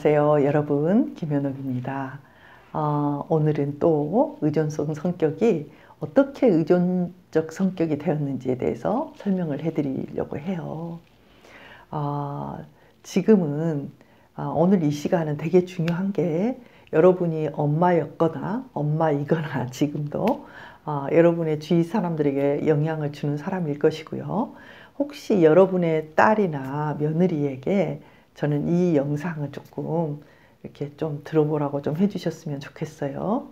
안녕하세요, 여러분. 김현옥입니다. 오늘은 또 의존성 성격이 어떻게 의존적 성격이 되었는지에 대해서 설명을 해드리려고 해요. 지금은 오늘 이 시간은 되게 중요한 게 여러분이 엄마였거나 엄마이거나 지금도 여러분의 주위 사람들에게 영향을 주는 사람일 것이고요. 혹시 여러분의 딸이나 며느리에게 저는 이 영상을 조금 이렇게 좀 들어보라고 좀 해주셨으면 좋겠어요.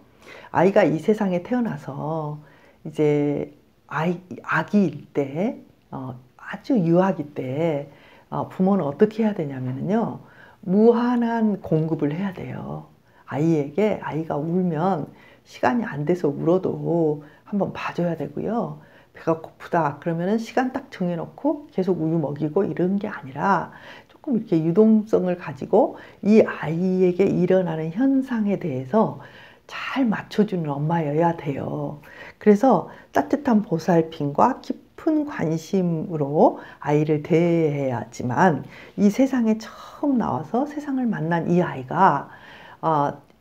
아이가 이 세상에 태어나서 이제 아기일 때, 아주 유아기 때 부모는 어떻게 해야 되냐면요, 무한한 공급을 해야 돼요. 아이에게 아이가 울면 시간이 안 돼서 울어도 한번 봐줘야 되고요. 배가 고프다 그러면은 시간 딱 정해놓고 계속 우유 먹이고 이런 게 아니라 조금 이렇게 유동성을 가지고 이 아이에게 일어나는 현상에 대해서 잘 맞춰주는 엄마여야 돼요. 그래서 따뜻한 보살핌과 깊은 관심으로 아이를 대해야지만 이 세상에 처음 나와서 세상을 만난 이 아이가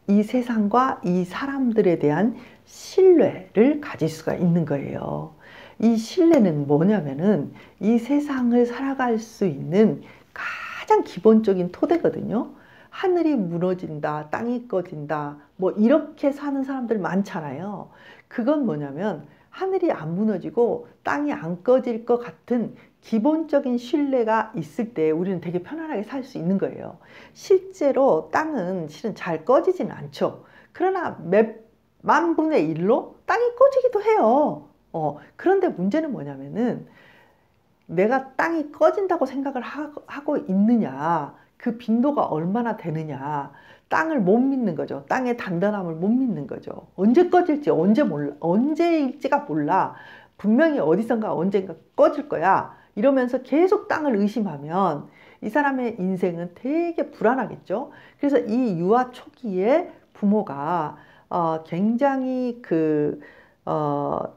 이 세상과 이 사람들에 대한 신뢰를 가질 수가 있는 거예요. 이 신뢰는 뭐냐면은 이 세상을 살아갈 수 있는 가장 기본적인 토대거든요. 하늘이 무너진다, 땅이 꺼진다, 뭐 이렇게 사는 사람들 많잖아요. 그건 뭐냐면 하늘이 안 무너지고 땅이 안 꺼질 것 같은 기본적인 신뢰가 있을 때 우리는 되게 편안하게 살 수 있는 거예요. 실제로 땅은 실은 잘 꺼지진 않죠. 그러나 몇만 분의 일로 땅이 꺼지기도 해요. 그런데 문제는 뭐냐면은 내가 땅이 꺼진다고 생각을 하고 있느냐, 그 빈도가 얼마나 되느냐, 땅을 못 믿는 거죠. 땅의 단단함을 못 믿는 거죠. 언제 꺼질지 언제일지가 몰라. 분명히 어디선가 언젠가 꺼질 거야. 이러면서 계속 땅을 의심하면 이 사람의 인생은 되게 불안하겠죠. 그래서 이 유아 초기에 부모가 굉장히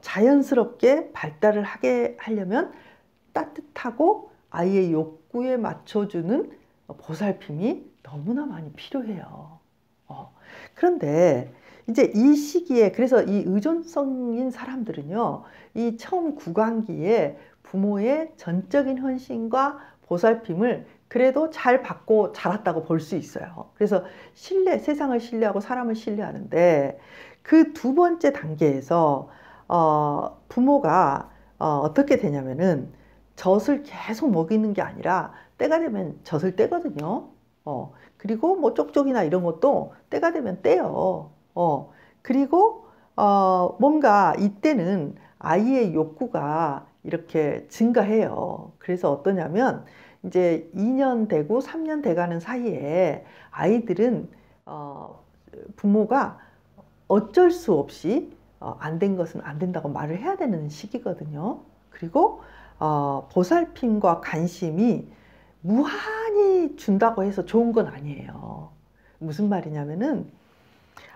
자연스럽게 발달을 하게 하려면 따뜻하고 아이의 욕구에 맞춰주는 보살핌이 너무나 많이 필요해요. 그런데 이제 이 시기에, 그래서 이 의존성인 사람들은요, 이 처음 구강기에 부모의 전적인 헌신과 보살핌을 그래도 잘 받고 자랐다고 볼 수 있어요. 그래서 세상을 신뢰하고 사람을 신뢰하는데 그 두 번째 단계에서 부모가 어떻게 되냐면은 젖을 계속 먹이는 게 아니라 때가 되면 젖을 떼거든요. 그리고 뭐 쪽쪽이나 이런 것도 때가 되면 떼요. 그리고 뭔가 이때는 아이의 욕구가 이렇게 증가해요. 그래서 어떠냐면 이제 2년 되고 3년 돼가는 사이에 아이들은 부모가 어쩔 수 없이 안 된 것은 안 된다고 말을 해야 되는 시기거든요. 그리고 보살핌과 관심이 무한히 준다고 해서 좋은 건 아니에요. 무슨 말이냐면은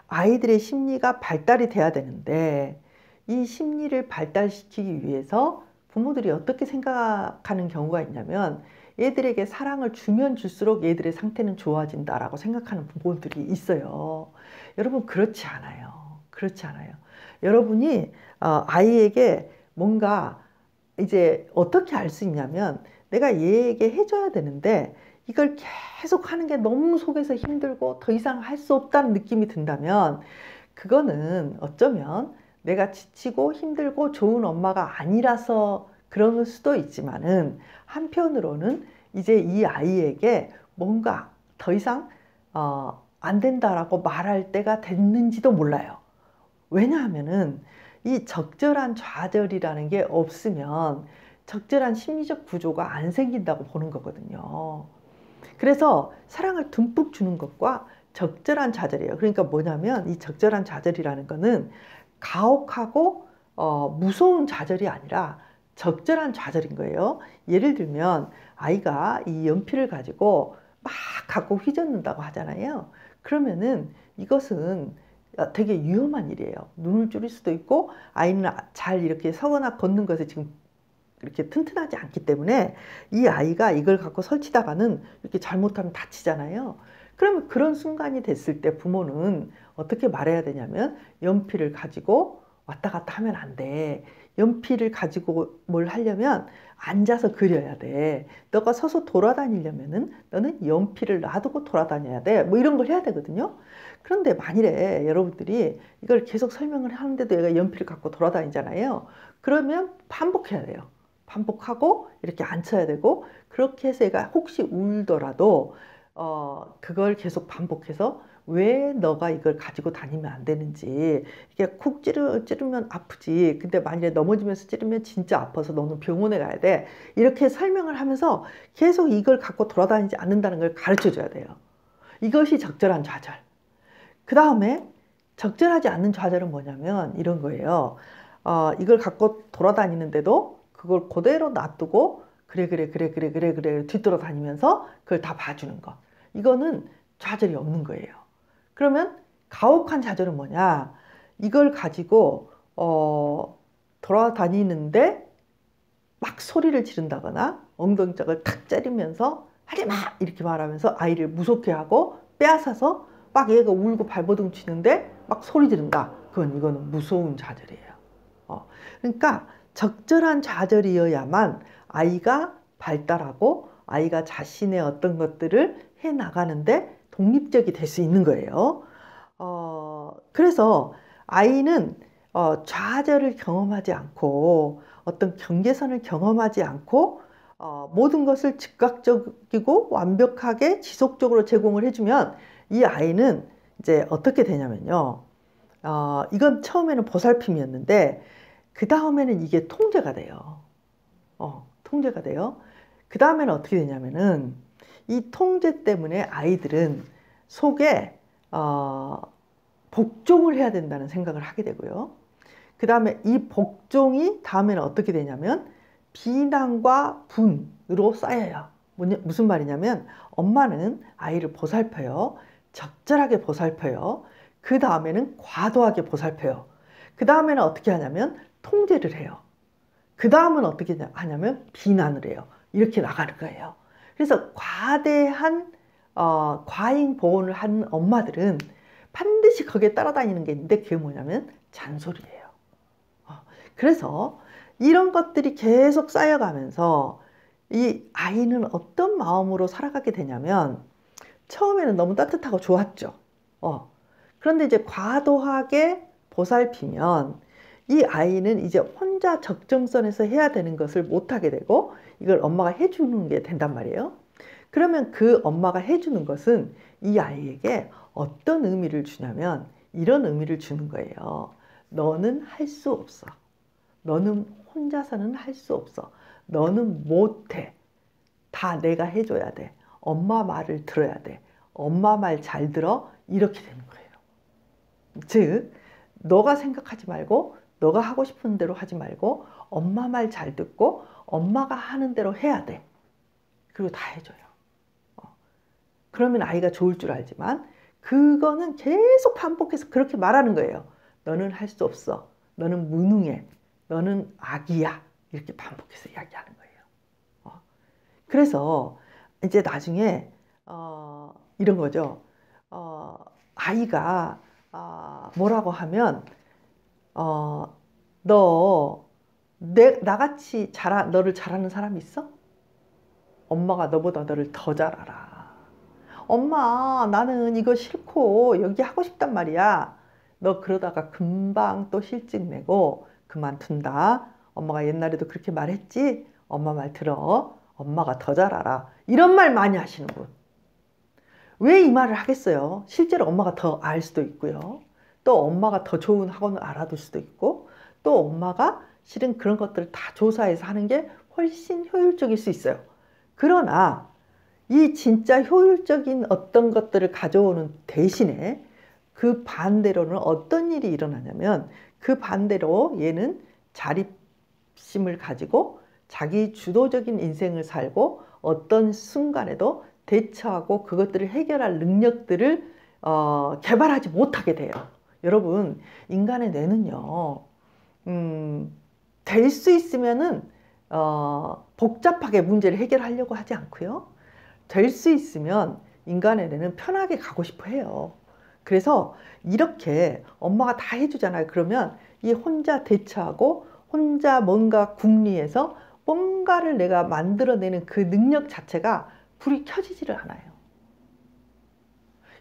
아이들의 심리가 발달이 돼야 되는데 이 심리를 발달시키기 위해서 부모들이 어떻게 생각하는 경우가 있냐면 얘들에게 사랑을 주면 줄수록 얘들의 상태는 좋아진다라고 생각하는 부모들이 있어요. 여러분, 그렇지 않아요. 그렇지 않아요. 여러분이 아이에게 뭔가 이제 어떻게 알 수 있냐면 내가 얘에게 해줘야 되는데 이걸 계속 하는 게 너무 속에서 힘들고 더 이상 할 수 없다는 느낌이 든다면 그거는 어쩌면 내가 지치고 힘들고 좋은 엄마가 아니라서 그런 수도 있지만은 한편으로는 이제 이 아이에게 뭔가 더 이상 안 된다라고 말할 때가 됐는지도 몰라요. 왜냐하면은 이 적절한 좌절이라는 게 없으면 적절한 심리적 구조가 안 생긴다고 보는 거거든요. 그래서 사랑을 듬뿍 주는 것과 적절한 좌절이에요. 그러니까 뭐냐면 이 적절한 좌절이라는 거는 가혹하고 무서운 좌절이 아니라 적절한 좌절인 거예요. 예를 들면 아이가 이 연필을 가지고 막 갖고 휘젓는다고 하잖아요. 그러면은 이것은 되게 위험한 일이에요. 눈을 찌를 수도 있고 아이는 잘 이렇게 서거나 걷는 것에 지금 이렇게 튼튼하지 않기 때문에 이 아이가 이걸 갖고 설치다가는 이렇게 잘못하면 다치잖아요. 그러면 그런 순간이 됐을 때 부모는 어떻게 말해야 되냐면 연필을 가지고 왔다 갔다 하면 안 돼. 연필을 가지고 뭘 하려면 앉아서 그려야 돼. 너가 서서 돌아다니려면은 너는 연필을 놔두고 돌아다녀야 돼. 뭐 이런 걸 해야 되거든요. 그런데 만일에 여러분들이 이걸 계속 설명을 하는데도 얘가 연필을 갖고 돌아다니잖아요. 그러면 반복해야 돼요. 반복하고 이렇게 앉혀야 되고, 그렇게 해서 얘가 혹시 울더라도 그걸 계속 반복해서 왜 너가 이걸 가지고 다니면 안 되는지, 이게 쿡 찌르면 아프지. 근데 만약에 넘어지면서 찌르면 진짜 아파서 너는 병원에 가야 돼. 이렇게 설명을 하면서 계속 이걸 갖고 돌아다니지 않는다는 걸 가르쳐 줘야 돼요. 이것이 적절한 좌절. 그 다음에 적절하지 않는 좌절은 뭐냐면 이런 거예요. 이걸 갖고 돌아다니는데도 그걸 그대로 놔두고 그래 뒤돌아다니면서 그걸 다 봐주는 것. 이거는 좌절이 없는 거예요. 그러면 가혹한 좌절은 뭐냐? 이걸 가지고 돌아다니는데 막 소리를 지른다거나 엉덩이짝을 탁 때리면서 하지마! 이렇게 말하면서 아이를 무섭게 하고 빼앗아서 막 얘가 울고 발버둥 치는데 막 소리 지른다. 이거는 무서운 좌절이에요. 그러니까 적절한 좌절이어야만 아이가 발달하고 아이가 자신의 어떤 것들을 해나가는데 독립적이 될 수 있는 거예요. 그래서 아이는 좌절을 경험하지 않고 어떤 경계선을 경험하지 않고 모든 것을 즉각적이고 완벽하게 지속적으로 제공을 해주면 이 아이는 이제 어떻게 되냐면요. 이건 처음에는 보살핌이었는데 그 다음에는 이게 통제가 돼요. 통제가 돼요. 그 다음에는 어떻게 되냐면은 이 통제 때문에 아이들은 속에 복종을 해야 된다는 생각을 하게 되고요. 그 다음에 이 복종이 다음에는 어떻게 되냐면 비난과 분으로 쌓여요. 무슨 말이냐면 엄마는 아이를 보살펴요. 적절하게 보살펴요. 그 다음에는 과도하게 보살펴요. 그 다음에는 어떻게 하냐면 통제를 해요. 그 다음은 어떻게 하냐면 비난을 해요. 이렇게 나가는 거예요. 그래서 과대한 과잉 보호를 하는 엄마들은 반드시 거기에 따라다니는 게 있는데 그게 뭐냐면 잔소리예요. 그래서 이런 것들이 계속 쌓여가면서 이 아이는 어떤 마음으로 살아가게 되냐면 처음에는 너무 따뜻하고 좋았죠. 그런데 이제 과도하게 보살피면 이 아이는 이제 혼자 적정선에서 해야 되는 것을 못하게 되고 이걸 엄마가 해주는 게 된단 말이에요. 그러면 그 엄마가 해주는 것은 이 아이에게 어떤 의미를 주냐면 이런 의미를 주는 거예요. 너는 할 수 없어. 너는 혼자서는 할 수 없어. 너는 못해. 다 내가 해줘야 돼. 엄마 말을 들어야 돼. 엄마 말 잘 들어. 이렇게 되는 거예요. 즉, 너가 생각하지 말고 너가 하고 싶은 대로 하지 말고 엄마 말 잘 듣고 엄마가 하는 대로 해야 돼. 그리고 다 해줘요. 그러면 아이가 좋을 줄 알지만 그거는 계속 반복해서 그렇게 말하는 거예요. 너는 할 수 없어. 너는 무능해. 너는 악이야. 이렇게 반복해서 이야기하는 거예요. 그래서 이제 나중에 이런 거죠. 아이가 뭐라고 하면 나같이 너를 잘하는 사람 있어? 엄마가 너보다 너를 더 잘 알아. 엄마, 나는 이거 싫고 여기 하고 싶단 말이야. 너 그러다가 금방 또 실직 내고 그만둔다. 엄마가 옛날에도 그렇게 말했지? 엄마 말 들어. 엄마가 더 잘 알아. 이런 말 많이 하시는 분. 왜 이 말을 하겠어요? 실제로 엄마가 더 알 수도 있고요. 또 엄마가 더 좋은 학원을 알아둘 수도 있고, 또 엄마가 실은 그런 것들을 다 조사해서 하는 게 훨씬 효율적일 수 있어요. 그러나 이 진짜 효율적인 어떤 것들을 가져오는 대신에 그 반대로는 어떤 일이 일어나냐면 그 반대로 얘는 자립심을 가지고 자기 주도적인 인생을 살고 어떤 순간에도 대처하고 그것들을 해결할 능력들을 개발하지 못하게 돼요. 여러분, 인간의 뇌는요, 될 수 있으면은 복잡하게 문제를 해결하려고 하지 않고요. 될 수 있으면 인간의 뇌는 편하게 가고 싶어 해요. 그래서 이렇게 엄마가 다 해주잖아요. 그러면 이 혼자 대처하고 혼자 뭔가 궁리해서 뭔가를 내가 만들어내는 그 능력 자체가 불이 켜지지를 않아요.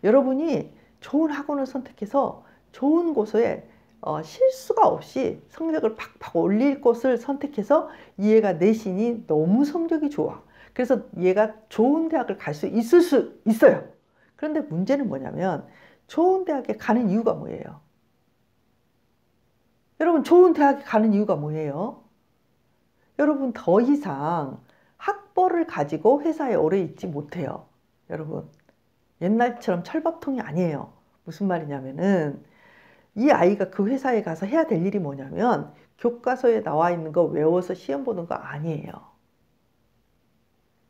여러분이 좋은 학원을 선택해서 좋은 곳에 실수가 없이 성적을 팍팍 올릴 곳을 선택해서 얘가 내신이 너무 성적이 좋아. 그래서 얘가 좋은 대학을 갈 수 있을 수 있어요. 그런데 문제는 뭐냐면 좋은 대학에 가는 이유가 뭐예요? 여러분 좋은 대학에 가는 이유가 뭐예요? 여러분 더 이상 학벌을 가지고 회사에 오래 있지 못해요. 여러분 옛날처럼 철밥통이 아니에요. 무슨 말이냐면은 이 아이가 그 회사에 가서 해야 될 일이 뭐냐면 교과서에 나와 있는 거 외워서 시험 보는 거 아니에요.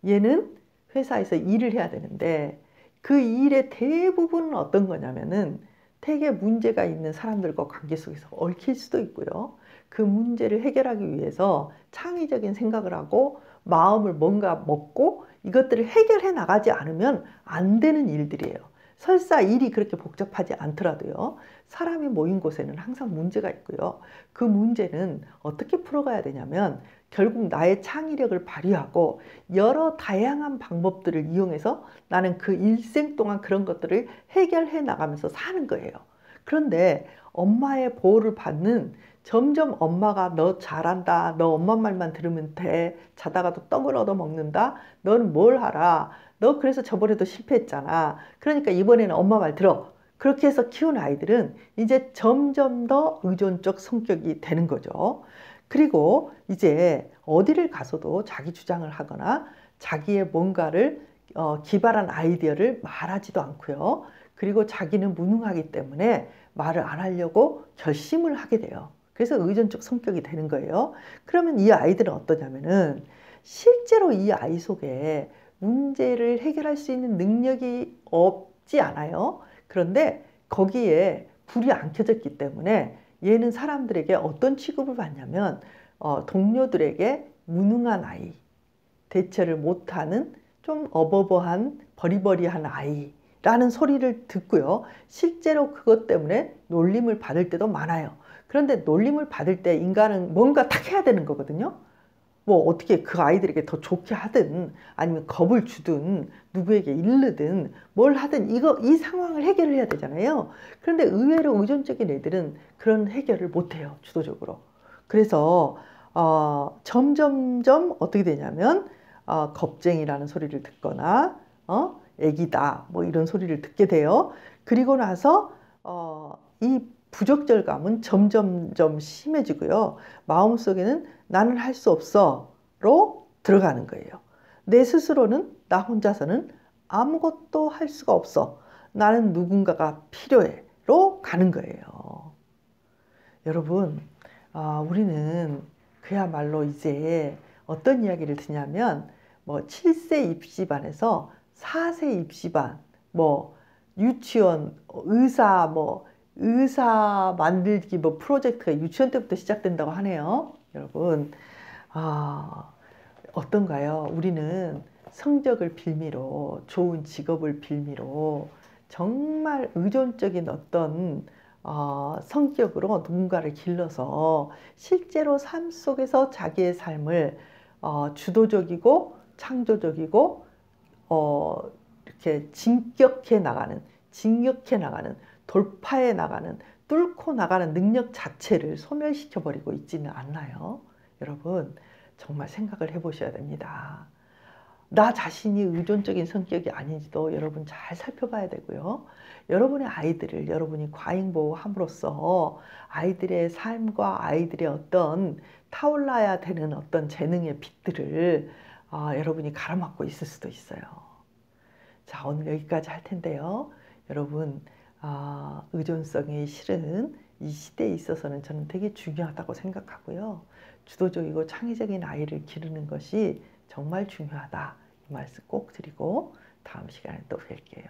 얘는 회사에서 일을 해야 되는데 그 일의 대부분은 어떤 거냐면은 되게 문제가 있는 사람들과 관계 속에서 얽힐 수도 있고요. 그 문제를 해결하기 위해서 창의적인 생각을 하고 마음을 뭔가 먹고 이것들을 해결해 나가지 않으면 안 되는 일들이에요. 설사 일이 그렇게 복잡하지 않더라도요. 사람이 모인 곳에는 항상 문제가 있고요. 그 문제는 어떻게 풀어가야 되냐면 결국 나의 창의력을 발휘하고 여러 다양한 방법들을 이용해서 나는 그 일생 동안 그런 것들을 해결해 나가면서 사는 거예요. 그런데 엄마의 보호를 받는 점점 엄마가 너 잘한다. 너 엄마 말만 들으면 돼. 자다가도 떡을 얻어 먹는다. 너는 뭘 하라. 너 그래서 저번에도 실패했잖아. 그러니까 이번에는 엄마 말 들어. 그렇게 해서 키운 아이들은 이제 점점 더 의존적 성격이 되는 거죠. 그리고 이제 어디를 가서도 자기 주장을 하거나 자기의 뭔가를 기발한 아이디어를 말하지도 않고요. 그리고 자기는 무능하기 때문에 말을 안 하려고 결심을 하게 돼요. 그래서 의존적 성격이 되는 거예요. 그러면 이 아이들은 어떠냐면은 실제로 이 아이 속에 문제를 해결할 수 있는 능력이 없지 않아요. 그런데 거기에 불이 안 켜졌기 때문에 얘는 사람들에게 어떤 취급을 받냐면 동료들에게 무능한 아이, 대처를 못하는 좀 어버버한 버리버리한 아이라는 소리를 듣고요. 실제로 그것 때문에 놀림을 받을 때도 많아요. 그런데 놀림을 받을 때 인간은 뭔가 탁 해야 되는 거거든요. 뭐 어떻게 그 아이들에게 더 좋게 하든 아니면 겁을 주든 누구에게 일르든 뭘 하든 이 상황을 해결을 해야 되잖아요. 그런데 의외로 의존적인 애들은 그런 해결을 못해요. 주도적으로. 그래서 점점점 어떻게 되냐면 겁쟁이라는 소리를 듣거나 애기다 뭐 이런 소리를 듣게 돼요. 그리고 나서 이 부적절감은 점점점 심해지고요. 마음속에는 나는 할 수 없어로 들어가는 거예요. 내 스스로는 나 혼자서는 아무것도 할 수가 없어. 나는 누군가가 필요해로 가는 거예요. 여러분, 우리는 그야말로 이제 어떤 이야기를 듣냐면 뭐 7세 입시반에서 4세 입시반, 뭐 유치원, 의사 만들기 뭐 프로젝트가 유치원 때부터 시작된다고 하네요. 여러분, 어떤가요? 우리는 성적을 빌미로, 좋은 직업을 빌미로 정말 의존적인 어떤 성격으로 누군가를 길러서 실제로 삶 속에서 자기의 삶을 주도적이고 창조적이고 이렇게 진격해 나가는, 돌파해 나가는, 뚫고 나가는 능력 자체를 소멸시켜 버리고 있지는 않나요? 여러분 정말 생각을 해보셔야 됩니다. 나 자신이 의존적인 성격이 아닌지도 여러분 잘 살펴봐야 되고요. 여러분의 아이들을 여러분이 과잉보호함으로써 아이들의 삶과 아이들의 어떤 타올라야 되는 어떤 재능의 빛들을 여러분이 가로막고 있을 수도 있어요. 자, 오늘 여기까지 할 텐데요. 여러분, 의존성이 실은 이 시대에 있어서는 저는 되게 중요하다고 생각하고요. 주도적이고 창의적인 아이를 기르는 것이 정말 중요하다. 이 말씀 꼭 드리고 다음 시간에 또 뵐게요.